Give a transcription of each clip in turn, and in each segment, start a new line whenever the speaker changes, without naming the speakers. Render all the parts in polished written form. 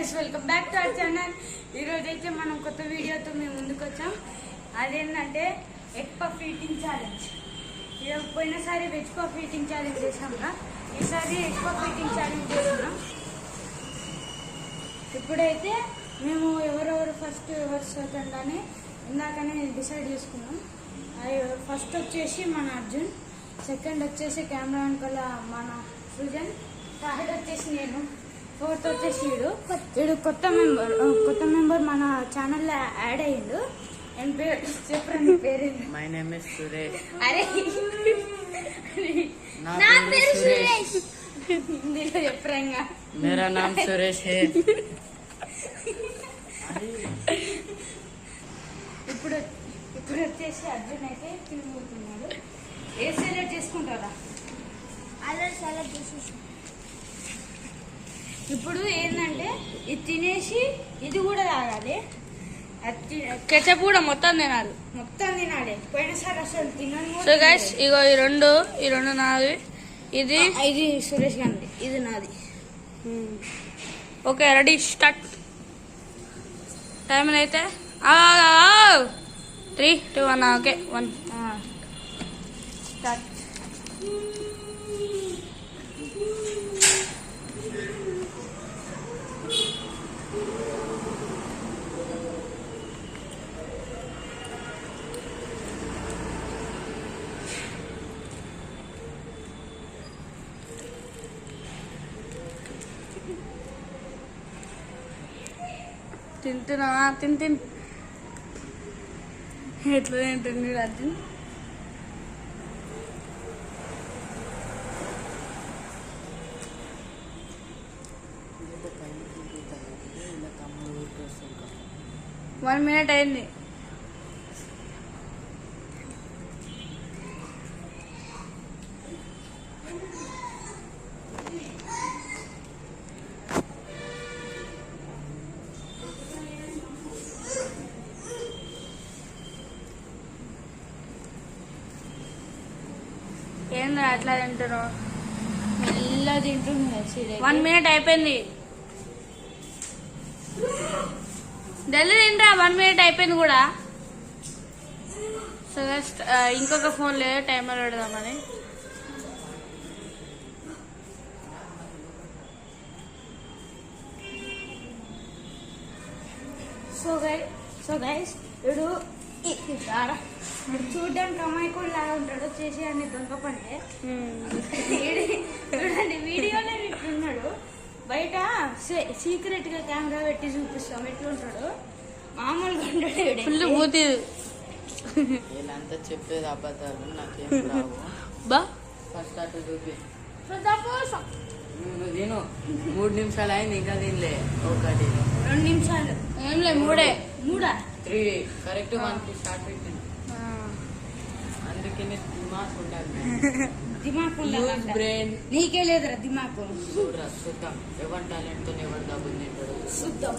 Guys welcome back to our channel. ఈరోజు అయితే మనం కొత్త వీడియోతో మేము ముందుకు వచ్చాం. అదేంటంటే ఎగ్ పఫ్ ఈటింగ్ ఛాలెంజ్. పోయినసారి వెజ్ పఫ్ ఈటింగ్ ఛాలెంజ్ చేసాంగా, ఈసారి ఎగ్ పఫ్ ఈటింగ్ ఛాలెంజ్ చేస్తున్నాం. ఇప్పుడైతే మేము ఎవరెవరు ఫస్ట్ ఎవరు సెకండ్ అని ఇందాకనే డిసైడ్ చేసుకున్నాం. ఫస్ట్ వచ్చేసి మన అర్జున్, సెకండ్ వచ్చేసి కెమెరా వెనకాల మన సృజన్, థర్డ్ వచ్చేసి నేను, ఫోర్త్ వచ్చేసి వీడు కొత్త మెంబర్ మన ఛానల్లో యాడ్ అయ్యిండు. నేను పేరు చెప్పండి, పేరు
మై నేమ్ ఇస్ సురేష్.
అరే
నా పేరు సురేష్.
హిందీలో చెప్పరంగా.
मेरा नाम सुरेश है.
ఇప్పుడు వచ్చేసి అర్జున్ అయితే తిరుగుతున్నాడు. ఏ సెలెక్ట్ చేసుకుంటారా?
అలా సెలెక్ట్ చేసేసి
ఇప్పుడు ఏంటంటే ఇది తినేసి ఇది కూడా తాగాలి. కెచప్ కూడా మొత్తం తినాలి. పోయినసారి అసలు తినను.
సో గైస్ ఇగో ఈ రెండు నాది, ఇది
సురేష్ గాంధీ, ఇది నాది.
Okay ready start. టైం అయితే 3, 2, 1. Okay 1
start.
తింటున్నా తిన్ ఎట్లా తింటుంది అర్జున్. వన్ మినిట్ అయింది. ఏంద్రా అట్లా తింటున్నావు?
మెల్లగా తింటుంది.
1 మినిట్ అయిపోయింది. జల్దీ తింటా, 1 మినిట్ అయిపోయింది కూడా. సో ఇంకొక ఫోన్ లేదు, టైమర్ పెడదామని.
సో గైస్ వీడు చూడడానికి అమాయకుడు లాగా ఉంటాడు, చేసి అన్ని దొంగ పంటే. చూడండి వీడియోలో ఇట్లున్నాడు, బయట సీక్రెట్ గా కెమెరా పెట్టి చూపిస్తాం ఎట్లుంటాడు. మామూలుగా ఉంటాడు,
ఫుల్ బూతి.
వీళ్ళంతా చెప్పేది అబద్ధాలు, నాకేం రావు.
బా
ఫస్ట్ అటు చూపి నువ్వు తిను. 3 నిమిషాలు అయింది ఇంకా తినలే. 1,
2 నిమిషాలు
ఏం లే, 3
3 కరెక్ట్ 1కి స్టార్ట్ పెట్టింది. అందుకే దిమాక్ ఉండాలి.
దిమాకు
యూజ్ బ్రెయిన్.
నీకే లేదురా దిమాకు.
చూద్దాం ఎవరి టాలెంట్ తో ఎవరు డబ్బులు తింటాడు.
చూద్దాం.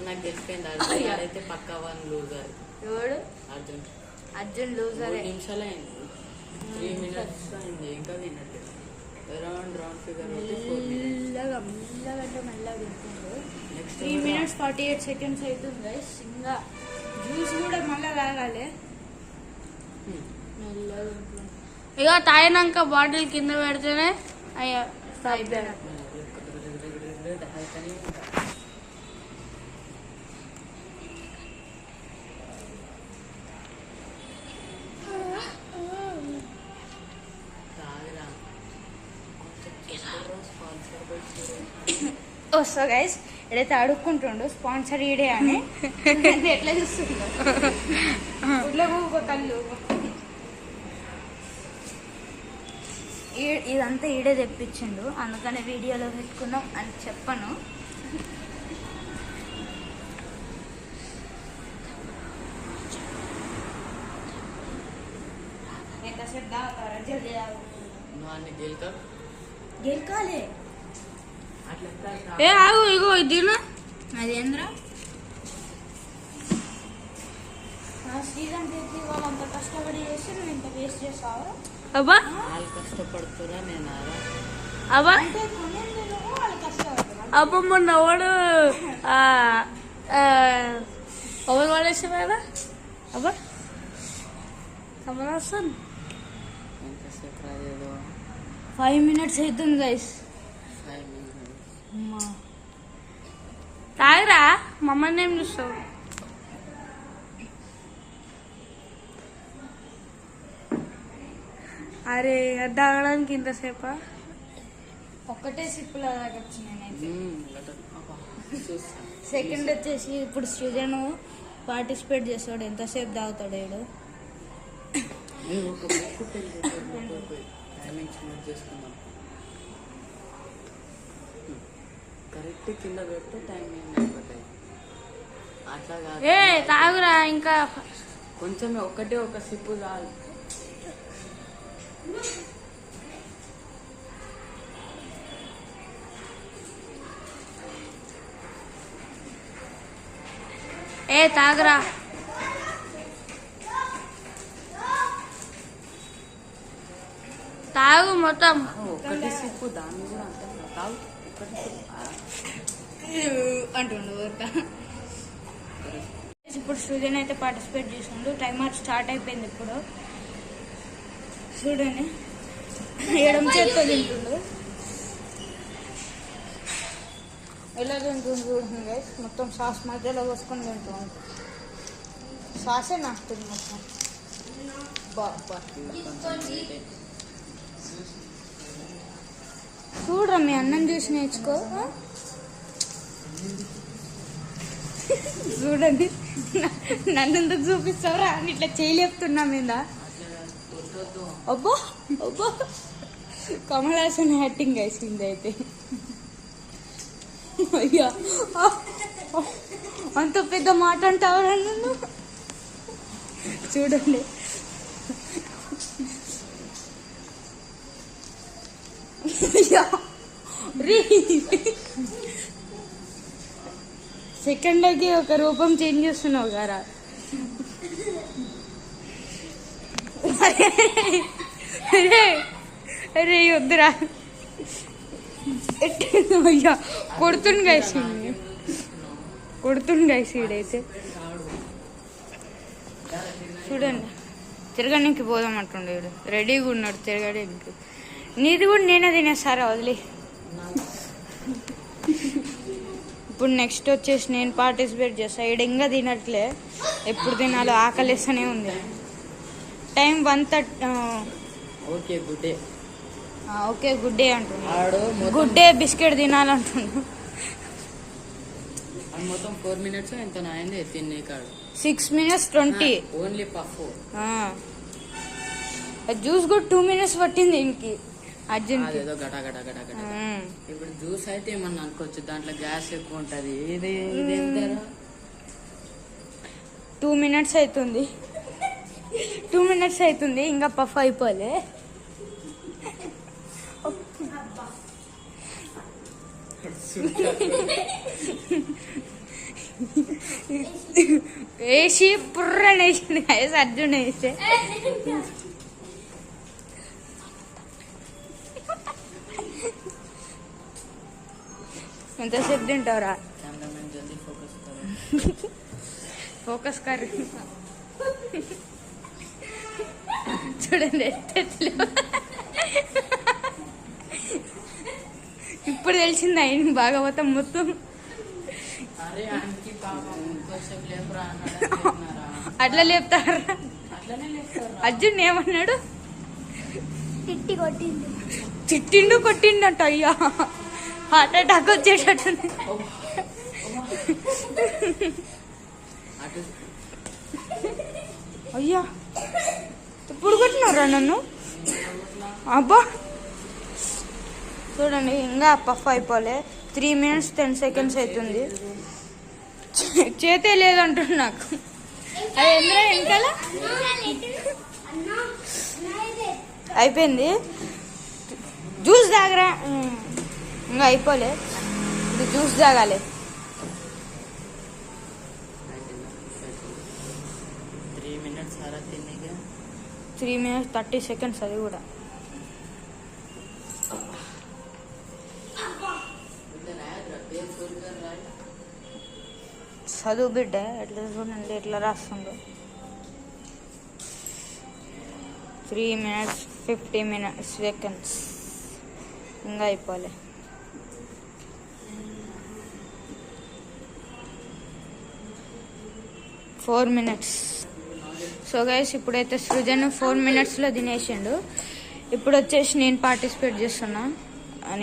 నాకు తెలిసిపోయింది అర్జున్ అయితే పక్కా 1 లూజర్.
ఎవడు?
అర్జున్
లూజర్.
3 నిమిషాలు అయింది, 3 మినిట్స్ అయింది ఇంకా తిన్నట్టు. రౌండ్ ఫిగర్
మెల్లగా తింటుండు. 3 minutes 48 seconds అవుతుంది గైస్. ఇంకా జ్యూస్ కూడా మళ్ళా తాగాలి. మెల్లగా తింటుంది.
ఇక తాగినాక బాటిల్ కింద పెడితేనే అయ్యా
సో గైస్ ఎడైతే అడుక్కుంటుండు స్పాన్సర్ ఈడే అని. ఎట్లా చూస్తుండో కళ్ళు. ఇదంతా ఈడే తెప్పించిండు, అందుకని వీడియోలో పెట్టుకున్నాం అని చెప్పను. గెలకాలే.
ఏ ఆగు, ఇగో ఇది
అదేంద్రా సీజన్ చేసి వాళ్ళంత కష్టపడి చేసి నువ్వు ఇంత వేస్ట్ చేస్తావా?
అబ్బా
వాళ్ళు కష్టపడుతురా నేను
అబ్బా
అంటే కొనేందులో
అబ్బా మొన్న వాడు ఎవరు వాడేసారా అబ్బా కమల్ హాసన్
ఎంతసేపు రాలేదు
5 minutes అవుతుంది గైస్.
5 minutes.
అమ్మా
తాగరా మమ్మల్ని ఏం చూస్తావు? అరే అది తాగడానికి ఇంతసేపా?
ఒక్కటే సిప్పులో తాగొచ్చు నేనైతే.
అబ్బా, చూస్తా.
సెకండ్ వచ్చేసి ఇప్పుడు సృజను పార్టిసిపేట్ చేస్తాడు. ఎంతసేపు తాగుతాడు వీడు?
మేము ఒక బుక్ టైమింగ్స్ నోట్ చేసుకుందాం. కరెక్ట్ కింద పెడితే టైమింగ్ అయిపోతాయి. అట్లా కాదు,
ఏ తాగురా ఇంకా.
కొంచెం ఒకటే ఒక సిప్పు చాలు.
ఏ తాగరా. తాగు మొత్తం.
ఒకటి సిప్పు దాన్ని కూడా అంత తాగు. ఒకటి సిప్పు.
అంటుండు ఊరిక. ఇప్పుడు సృజన్ అయితే పార్టిసిపేట్ చేసిండు. టైమర్ స్టార్ట్ అయిపోయింది ఇప్పుడు. చూడండి ఎడం చేత్తో తింటుండు. ఎలా తింటుంది చూడండి గైస్. మొత్తం సాస్ మధ్యలో పోసుకొని తింటుంది. సాసే నాకుతుంది మొత్తం. చూడరా మీ అన్నం చూసి నేర్చుకో. చూడండి నన్ను ఎందుకు చూపిస్తావురా అని ఇట్లా చేయలేపుతున్నా మీద. అబ్బో అబ్బో కమల్ హాసన్ యాక్టింగ్ వేసింది అయితే. అయ్యా అంత పెద్ద మాట అంటావురా నన్ను. చూడండి అయ్యా సెకండ్లకి ఒక రూపం చేంజ్ చేస్తున్నావు గారా. అరే అరే వద్దురా. అయ్యా కొడుతుండు గైస్, కొడుతుండు గైస్ ఈడైతే. చూడండి తిరగడానికి పోదాం అంటుండే వీడు. రెడీగా ఉన్నాడు తిరగడానికి. నీది కూడా నేనే తినేస్తారా వదిలి. ఇప్పుడు నెక్స్ట్ వచ్చేసి నేను పార్టిసిపేట్ చేస్తా. ఈడ ఇంకా తినట్లే. ఎప్పుడు తినాలో ఆకలిస్తూనే ఉంది. Time 1:30.
Okay good day.
Okay good day అంటున్నాడు.
ఆడు
గుడ్ డే బిస్కెట్ తినాలంటున్నాడు.
మొత్తం 4 minutes ఎంత అయింది తినే కాడు.
6 minutes 20.
Only puff.
జ్యూస్ కూడా 2 minutes పట్టింది ఇంకి అర్జున్.
అదేదో గట గట గట గట. ఇప్పుడు జ్యూస్ అయితే ఏమన్నా అనుకోవచ్చు, దాంట్లో గ్యాస్ ఎక్కువ ఉంటది. ఇది ఇది ఎంత
2 minutes అవుతుంది. 2 minutes అవుతుంది ఇంకా పఫ్ అయిపోలే. వేసి పుర్రని వేసింది వేసి అర్జున్ వేస్తే. ఎంతసేపు తింటావురా?
కెమెరామెన్ జల్దీ ఫోకస్ కरो.
ఫోకస్ కర్. చూడండి ఇప్పుడు తెలిసింది ఆయన భాగవతం మొత్తం.
అరే ఆయనకి పాపం కొంచెం లేపురా అన్నారా?
అట్లా లేపుతారా?
అట్లనే లేపుతారు.
అర్జున్ ఏమన్నాడు? తిట్టిండు కొట్టిండట. అయ్యా హార్ట్ అటాక్ వచ్చేటట్టుంది.
అటు
అయ్యా ఇప్పుడు కొట్టినారా నన్ను? అబ్బా చూడండి ఇంకా పఫ్ అయిపోలే. 3 minutes 10 seconds అవుతుంది. చేతే లేదంటుంది నాకు. అది ఎందులో వెనకాల అయిపోయింది. జ్యూస్ తాగరా? ఇంకా అయిపోలే. ఇది జ్యూస్ తాగాలి.
3 minutes సారా తినేగా.
3 minutes 30 seconds అది కూడా.
ఇద్దరు
చదువు బిడ్డ ఎట్లా చూడండి ఎట్లా రాస్తుందో 3 minutes 50 seconds ఇంకా అయిపోలే. Four minutes. సో గైస్ ఇప్పుడైతే సృజన్ 4 minutesలో తినేసిండు. ఇప్పుడు వచ్చేసి నేను పార్టిసిపేట్ చేస్తున్నా.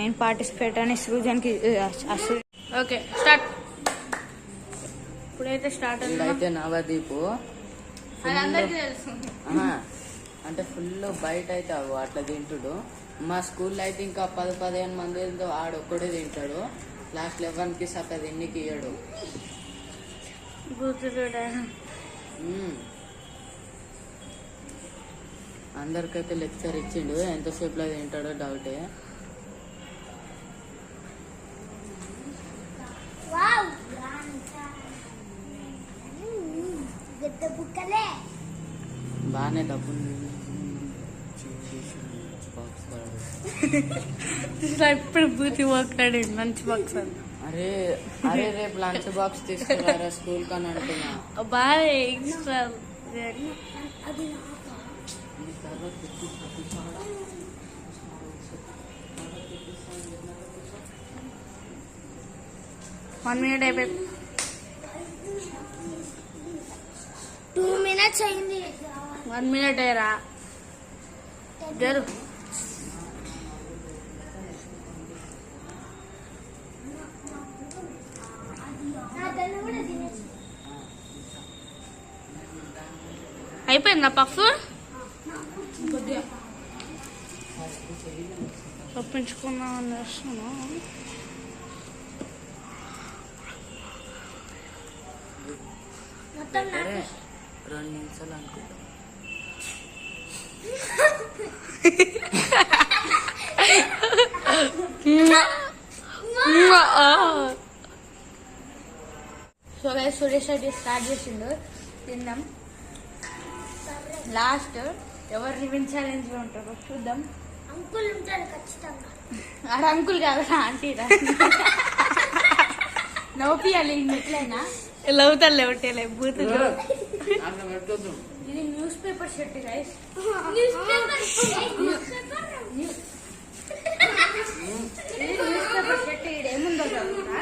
నేను పార్టిసిపేట్ అని సృజన్కి
ఓకే స్టార్ట్. ఇప్పుడైతే స్టార్ట్
అయితే నవదీపు
అది అందరికీ తెలుసు.
అంటే ఫుల్ బయట అయితే అట్లా తింటుడు. మా స్కూల్లో అయితే ఇంకా 10-15 మంది ఆడొక్కడే తింటాడు. క్లాస్ 11కి సక్క తిన్నికి ఇయ్యడు. అందరికైతే లెక్చర్ ఇచ్చిండు, ఎంతసేపులో తింటాడో డౌటే. బాగానే డబ్బులు
ఇప్పుడు బూతి మాట్లాడి లంచ్ బాక్స్ అని.
అరే అరే రేపు లంచ్ బాక్స్ తీసుకురారా స్కూల్ కని అంటున్నా.
బాగా ఎక్స్ట్రా 1 minute అయిపోయింది.
2 minutes అయింది.
1 minute అయ్యారా జరు. అయిపోయిందా పఫ్? తప్పించుకున్నామని చేస్తున్నా.
అరే 2 నిమిషాలు అనుకుంటా.
So guys Suresh Reddy start చేసిండు తిందాం. లాస్ట్ ఎవరు రివెంజ్ ఛాలెంజ్ లో ఉంటారో చూద్దాం.
అంకుల్ ఉంటాడు ఖచ్చితంగా.
ఆడ అంకుల్ కాదు ఆంటీరా. నవ్వుపియాలి ఎట్లయినా.
లవుతారు లేవట్లే బూతులు.
ఇది news paper shirt guys.
News paper
shirt ఏముందో చదువుతా.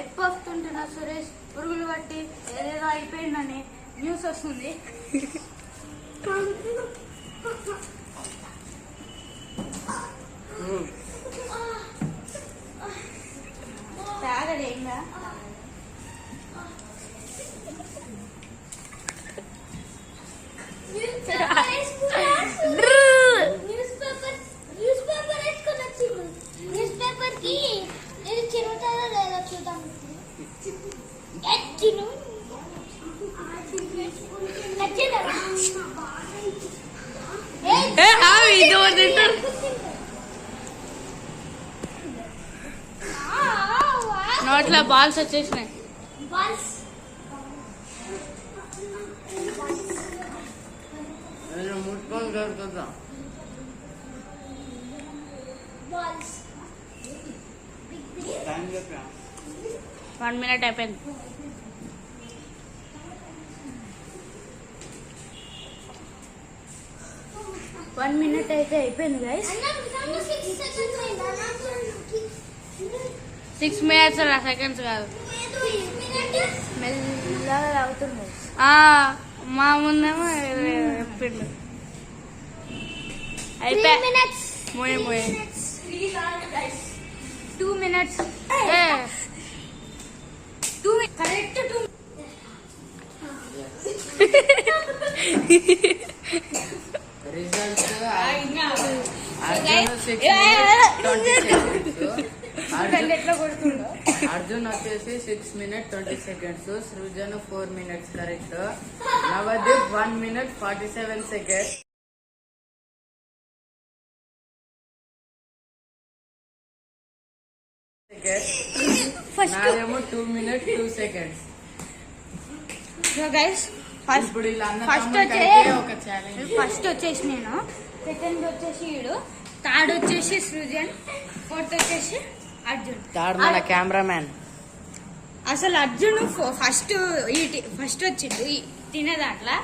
ఎక్కువ వస్తుంటున్నా సురేష్ పురుగులు పట్టి ఏదేదో అయిపోయిందని న్యూస్ వస్తుంది. తాగలేంగా.
న్యూస్ పేపర్ కి ఇది చిరుగుతుందో లేదో చూద్దాం.
నోట్లో బాల్స్ వచ్చేసినాయి.
ముట్టుకొని దొరుకుతా.
1 minute అయిపోయింది.
వన్ మినిట్ అయితే అయిపోయింది గైస్.
6 minutes సెకండ్స్ కాదు.
మెల్లగా అవుతుంది.
మా ముందేమో చెప్పిండు. అయిపోయి
2 minutes. కరెక్ట్ 2.
రిజల్ట్స్ అర్జున్ వచ్చేసి 6 minutes 20 seconds, Srujan 4 minutes correct, Navdeep 1 minute 47 seconds. నాదేమో 2 minutes 2 seconds.
So guys
ఇప్పుడు ఇలా ఒక ఛాలెంజ్.
ఫస్ట్ వచ్చేసి నేను, సెకండ్ వచ్చేసి ఈడు, థర్డ్ వచ్చేసి సృజన్, ఫోర్త్ వచ్చేసి అర్జున్.
థర్డ్ మన కెమెరామ్యాన్.
అసలు అర్జున్ ఫస్ట్ వచ్చిండు తినే దాంట్లో,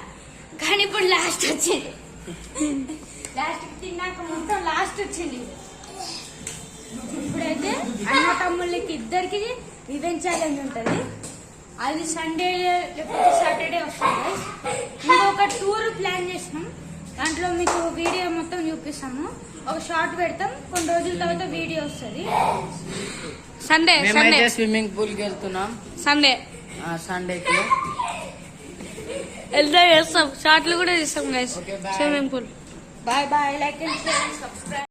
కానీ ఇప్పుడు లాస్ట్ వచ్చింది. లాస్ట్ తిన్నాక మొత్తం లాస్ట్ వచ్చింది. ఇప్పుడైతే అన్న తమ్ముళ్ళకి ఇద్దరికి రివెంజ్ ఛాలెంజ్ ఉంటుంది. అది సండే లేకపోతే సాటర్డే వస్తుంది. ఇంకొక టూర్ ప్లాన్ చేసినాం, దాంట్లో మీకు వీడియో మొత్తం చూపిస్తాము. ఒక షార్ట్ పెడతాం, కొన్ని రోజుల తర్వాత వీడియో వస్తుంది.
సండే
మేమైతే స్విమ్మింగ్ పూల్ కి వెళ్తున్నాం సండేకి.
వెళ్తే చేస్తాం, షార్ట్లు కూడా తీస్తాం guys.
Okay, bye.
Swimming pool.
Bye bye, like and share and subscribe.